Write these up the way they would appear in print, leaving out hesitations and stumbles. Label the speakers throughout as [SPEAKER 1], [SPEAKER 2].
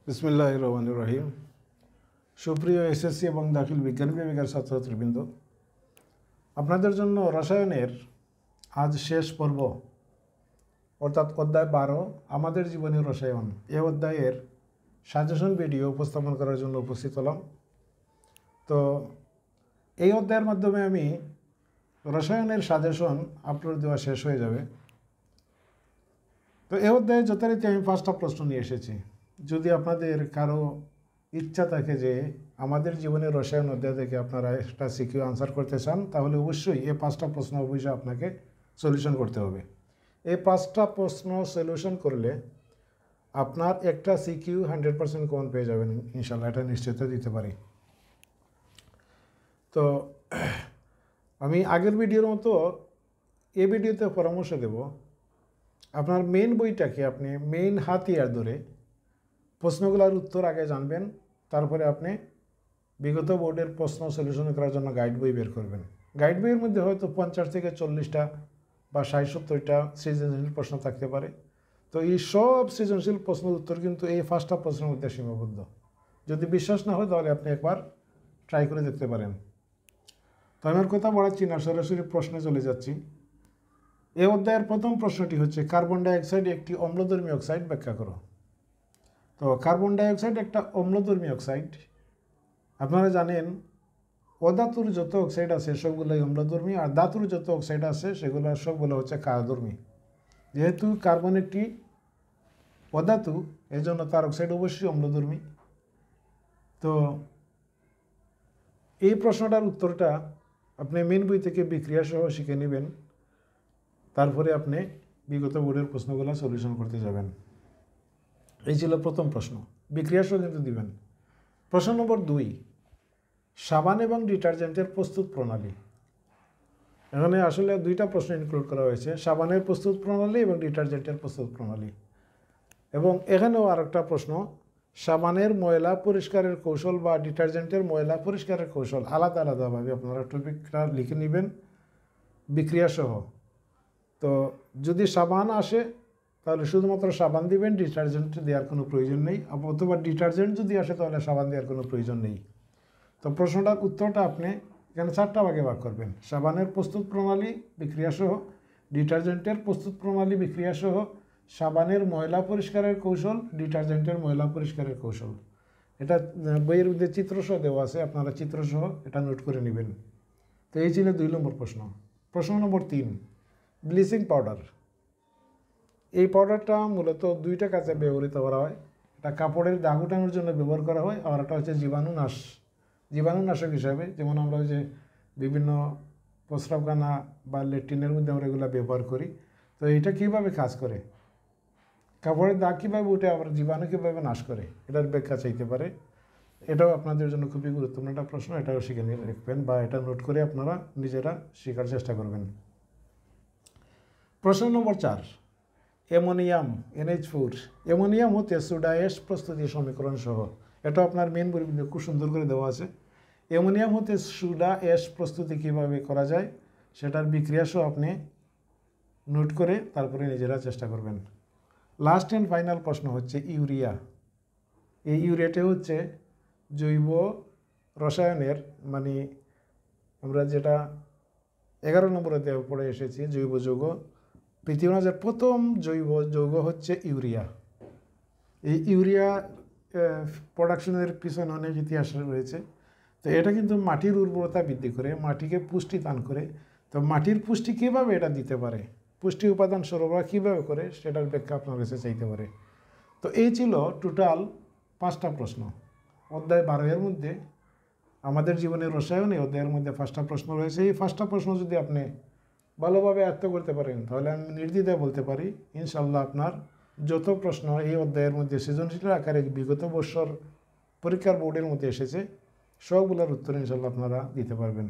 [SPEAKER 1] বিসমিল্লাহির রহমানির রহিম। সুপ্রিয় এসএসসি এবং দাখিল বিজ্ঞান বিভাগের ছাত্রছাত্রীবৃন্দ, আপনাদের জন্য রসায়নের আজ শেষ পর্ব অর্থাৎ অধ্যায় 12 আমাদের জীবনের রসায়ন এই অধ্যায়ের সাজেশন ভিডিও উপস্থাপন করার জন্য উপস্থিত হলাম। তো এই অধ্যায়ের মাধ্যমে আমি রসায়নের সাজেশন আপলোড দেওয়া শেষ হয়ে যাবে। তো এই অধ্যায়ে যথারীতি আমি 5টা প্রশ্ন নিয়ে এসেছি। যদি আপনাদের কারো ইচ্ছা থাকে যে আমাদের জীবনের রসায়ন অধ্যায় থেকে আপনারা একটা সিকিউ আনসার করতে চান, তাহলে অবশ্যই এই 5টা প্রশ্ন অবশ্যই আপনাকে সলিউশন করতে হবে। এই 5টা প্রশ্ন সলিউশন করলে আপনার একটা সিকিউ 100% কমন পেয়ে যাবেন ইনশাল্লাহ, এটা নিশ্চিত দিতে পারি। তো আমি আগের ভিডিওর মতো এই ভিডিওতে পরামর্শ দেব, আপনার মেইন বইটাকে আপনি মেইন হাতিয়ার ধরে প্রশ্নগুলোর উত্তর আগে জানবেন, তারপরে আপনি বিগত বোর্ডের প্রশ্ন সলিউশন করার জন্য গাইড বই বের করবেন। গাইড বইয়ের মধ্যে হয়তো 50 থেকে 40টা বা 60-70টা সৃজনশীল প্রশ্ন থাকতে পারে। তো এই সব সৃজনশীল প্রশ্নের উত্তর কিন্তু এই 5টা প্রশ্নের মধ্যে সীমাবদ্ধ। যদি বিশ্বাস না হয় তাহলে আপনি একবার ট্রাই করে দেখতে পারেন। তো আমার কথা বাড়াচ্ছি না, সরাসরি প্রশ্নে চলে যাচ্ছি। এই অধ্যায়ের প্রথম প্রশ্নটি হচ্ছে, কার্বন ডাইঅক্সাইড একটি অম্লধর্মী অক্সাইড ব্যাখ্যা করো। তো কার্বন ডাইঅক্সাইড একটা অম্লধর্মী অক্সাইড। আপনারা জানেন অধাতুর যত অক্সাইড আছে সবগুলোই অম্লধর্মী, আর ধাতুর যত অক্সাইড আছে সেগুলো সবগুলো হচ্ছে ক্ষারধর্মী। যেহেতু কার্বন একটি অধাতু, এই জন্য তার অক্সাইড অবশ্যই অম্লধর্মী। তো এই প্রশ্নটার উত্তরটা আপনি মেন বই থেকে বিক্রিয়া সহ শিখে নেবেন, তারপরে আপনি বিগত বোর্ডের প্রশ্নগুলো সলিউশন করতে যাবেন। এই ছিল প্রথম প্রশ্ন, বিক্রিয়া সহ কিন্তু দিবেন। প্রশ্ন নম্বর 2, সাবান এবং ডিটারজেন্টের প্রস্তুত প্রণালী। এখানে আসলে 2টা প্রশ্ন ইনক্লুড করা হয়েছে, সাবানের প্রস্তুত প্রণালী এবং ডিটারজেন্টের প্রস্তুত প্রণালী। এবং এখানেও আরেকটা প্রশ্ন, সাবানের ময়লা পরিষ্কারের কৌশল বা ডিটারজেন্টের ময়লা পরিষ্কারের কৌশল আলাদা আলাদাভাবে আপনারা টপিকটা লিখে নেবেন বিক্রিয়া সহ। তো যদি সাবান আসে তাহলে শুধুমাত্র সাবান দিবেন, ডিটারজেন্ট দেওয়ার কোনো প্রয়োজন নেই, অথবা ডিটারজেন্ট যদি আসে তাহলে সাবান দেওয়ার কোনো প্রয়োজন নেই। তো প্রশ্নটার উত্তরটা আপনি এখানে 4টা ভাগে ভাগ করবেন: সাবানের প্রস্তুত প্রণালী বিক্রিয়া সহ, ডিটারজেন্টের প্রস্তুত প্রণালী বিক্রিয়া সহ, সাবানের ময়লা পরিষ্কারের কৌশল, ডিটারজেন্টের ময়লা পরিষ্কারের কৌশল। এটা বইয়ের মধ্যে চিত্রসহ দেওয়া আছে, আপনারা চিত্রসহ এটা নোট করে নেবেন। তো এই ছিল 2 নম্বর প্রশ্ন। প্রশ্ন নম্বর 3, ব্লিচিং পাউডার। এই পাউডারটা মূলত 2টা কাজে ব্যবহৃত করা হয়। এটা কাপড়ের দাগ উঠানোর জন্য ব্যবহার করা হয়, আর এটা হচ্ছে জীবাণুনাশক হিসাবে। যেমন আমরা যে বিভিন্ন প্রস্রাবখানা বা ল্যাট্রিনের মধ্যে আমরা এগুলো ব্যবহার করি। তো এটা কীভাবে কাজ করে, কাপড়ের দাগ কীভাবে উঠে, আবার জীবাণু কীভাবে নাশ করে, এটার ব্যাখ্যা চাইতে পারে। এটাও আপনাদের জন্য খুবই গুরুত্বপূর্ণ একটা প্রশ্ন, এটাও শিখে নিয়ে রাখবেন বা এটা নোট করে আপনারা নিজেরা শেখার চেষ্টা করবেন। প্রশ্ন নম্বর 4, অ্যামোনিয়াম NH4। অ্যামোনিয়াম হতে সোডা অ্যাশ প্রস্তুতি সমীকরণ সহ। এটা আপনার মেন বইয়ের মধ্যে খুব সুন্দর করে দেওয়া আছে। অ্যামোনিয়াম হতে সোডা অ্যাশ প্রস্তুতি কীভাবে করা যায় সেটার বিক্রিয়া সহ আপনি নোট করে তারপরে নিজেরা চেষ্টা করবেন। লাস্ট অ্যান্ড ফাইনাল প্রশ্ন হচ্ছে ইউরিয়া। এই ইউরিয়াটা হচ্ছে জৈব রসায়নের, মানে আমরা যেটা 11 নম্বরে পড়ে এসেছি, জৈব যৌগ। পৃথিবীর মাঝে প্রথম জৈব যৌগ হচ্ছে ইউরিয়া। এই ইউরিয়া প্রোডাকশনের পিছনে অনেক ইতিহাস রয়েছে। তো এটা কিন্তু মাটির উর্বরতা বৃদ্ধি করে, মাটিকে পুষ্টি দান করে। তো মাটির পুষ্টি কীভাবে এটা দিতে পারে, পুষ্টি উপাদান সরবরাহ কীভাবে করে, সেটার ব্যাখ্যা আপনার কাছে চাইতে পারে। তো এই ছিল টোটাল 5টা প্রশ্ন অধ্যায় 12 মধ্যে। আমাদের জীবনের রসায়ন এই অধ্যায়ের মধ্যে 5টা প্রশ্ন রয়েছে। এই 5টা প্রশ্ন যদি আপনি ভালোভাবে আয়ত্ত করতে পারেন তাহলে আমি নির্দ্বিধায় বলতে পারি ইনশাল্লাহ আপনার যত প্রশ্ন এই অধ্যায়ের মধ্যে সৃজনশীল আকারে বিগত বছর পরীক্ষার বোর্ডের মধ্যে এসেছে সবগুলোর উত্তর ইনশাল্লাহ আপনারা দিতে পারবেন।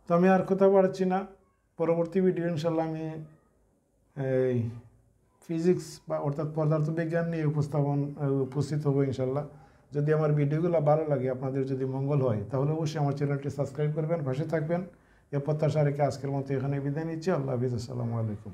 [SPEAKER 1] তো আমি আর কথা বাড়াচ্ছি না, পরবর্তী ভিডিও ইনশাল্লাহ আমি এই ফিজিক্স বা অর্থাৎ পদার্থবিজ্ঞান নিয়ে উপস্থিত হবো ইনশাল্লাহ। যদি আমার ভিডিওগুলো ভালো লাগে, আপনাদের যদি মঙ্গল হয়, তাহলে অবশ্যই আমার চ্যানেলটি সাবস্ক্রাইব করবেন, পাশে থাকবেন। এ প্রত্যাশা রেখে আজকের মতো এখানে বিদায় নিচ্ছি। আল্লাহ হাফিজ, আসসালামু আলাইকুম।